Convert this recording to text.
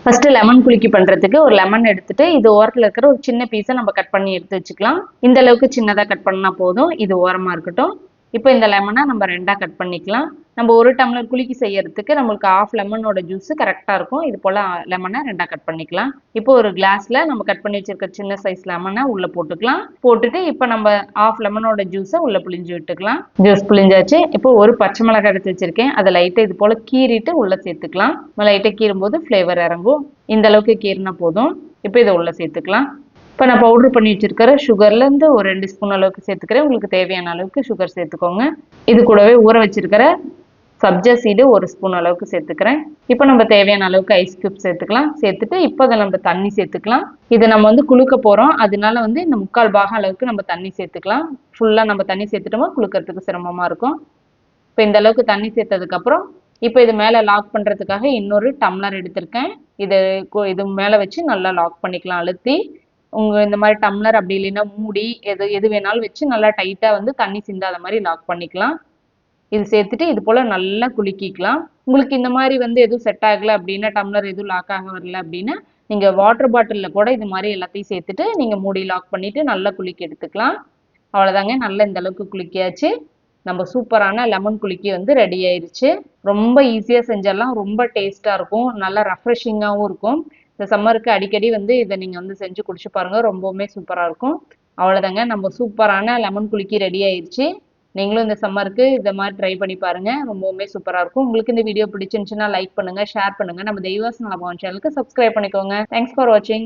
First lemon குலுக்கி பண்றதுக்கு ஒரு லெமன் எடுத்துட்டு இது ஓரத்துல இருக்கிற ஒரு சின்ன பீஸை நம்ம கட் பண்ணி எடுத்து வச்சுக்கலாம். இந்த அளவுக்கு சின்னதா கட் பண்ணா போதும். இது ஓரமா இருக்கட்டும். இப்போ இந்த லெமனை நம்ம ரெண்டா கட் பண்ணிக்கலாம். நம்ம ஒரு டம்ளர் குலுக்கி செய்யறதுக்கு நம்மளுக்கு ஆஃப் லெமனோட ஜூஸ் கரெக்டா இருக்கும். இது போல லெமனை ரெண்டா கட் பண்ணிக்கலாம். இப்போ ஒரு கிளாஸ்ல நம்ம கட் பண்ணி வச்சிருக்க சின்ன சைஸ் லெமனை உள்ள போட்டுக்கலாம். போட்டுட்டு இப்போ நம்ம ஆஃப் லெமனோட ஜூஸை உள்ள புளிஞ்சு விட்டுக்கலாம். ஜூஸ் புளிஞ்சாச்சு. இப்போ ஒரு பச்சை மிளகாய் எடுத்து வச்சிருக்கேன். அதை லைட்டா இது போல கீறிட்டு உள்ள சேர்த்துக்கலாம். லைட்டா கீறும் போது ஃபிளேவர் இறங்கும். இந்த அளவுக்கு கீறினா போதும். இப்போ இதை உள்ள சேர்த்துக்கலாம். இப்போ நான் பவுடர் பண்ணி வச்சிருக்கிற சுகர்லேருந்து ஒரு 2 ஸ்பூன் அளவுக்கு சேர்த்துக்கிறேன். உங்களுக்கு தேவையான அளவுக்கு சுகர் சேர்த்துக்கோங்க. இது கூடவே ஊற வச்சிருக்கிற சப்ஜா சீடு 1 ஸ்பூன் அளவுக்கு சேர்த்துக்கிறேன். இப்போ நம்ம தேவையான அளவுக்கு ஐஸ் கியூப் சேர்த்துக்கலாம். சேர்த்துட்டு இப்போ அதை நம்ம தண்ணி சேர்த்துக்கலாம். இதை நம்ம குலுக்க போகிறோம். அதனால இந்த 3/4 பாகம் அளவுக்கு நம்ம தண்ணி சேர்த்துக்கலாம். ஃபுல்லாக நம்ம தண்ணி சேர்த்துட்டோமா குலுக்கிறதுக்கு சிரமமாக இருக்கும். இப்போ இந்த அளவுக்கு தண்ணி சேர்த்ததுக்கப்புறம் இப்போ இது மேலே லாக் பண்ணுறதுக்காக இன்னொரு டம்ளர் எடுத்திருக்கேன். இது மேலே வச்சு நல்லா லாக் பண்ணிக்கலாம் அழுத்தி. இந்த மாதிரி டம்ளர் அப்படி இல்லைன்னா மூடி எது வேணாலும் வச்சு நல்லா டைட்டாக தண்ணி சிந்தாத மாதிரி லாக் பண்ணிக்கலாம். இது சேர்த்துட்டு இது போல் நல்லா குலுக்கிக்கலாம். உங்களுக்கு இந்த மாதிரி எதுவும் செட் ஆகலை அப்படின்னா டம்ளர் எதுவும் லாக் ஆக வரல அப்படின்னா நீங்கள் வாட்டர் பாட்டிலில் கூட இது மாதிரி எல்லாத்தையும் சேர்த்துட்டு நீங்கள் மூடி லாக் பண்ணிவிட்டு நல்லா குலுக்கி எடுத்துக்கலாம். அவ்வளோதாங்க. நல்லா இந்த அளவுக்கு குலுக்கியாச்சு. நம்ம சூப்பரான லெமன் குலுக்கி ரெடி ஆயிடுச்சு. ரொம்ப ஈஸியாக செஞ்சிடலாம். ரொம்ப டேஸ்ட்டாக இருக்கும். நல்லா ரெஃப்ரெஷிங்காகவும் இருக்கும். இந்த சம்மருக்கு அடிக்கடி இதை நீங்கள் செஞ்சு குடிச்சு பாருங்க. ரொம்பவுமே சூப்பராக இருக்கும். அவ்வளோதாங்க. நம்ம சூப்பரான லெமன் குலுக்கி ரெடி ஆயிடுச்சு. நீங்களும் இந்த சம்மருக்கு இதை மாதிரி ட்ரை பண்ணி பாருங்க. ரொம்பவுமே சூப்பராக இருக்கும். உங்களுக்கு இந்த வீடியோ பிடிச்சிருந்துச்சுன்னா லைக் பண்ணுங்க, ஷேர் பண்ணுங்க. நம்ம தெய்வாஸ் நலபவன் சேனலுக்கு சப்ஸ்கிரைப் பண்ணிக்கோங்க. தேங்க்ஸ் ஃபார் வாட்சிங்.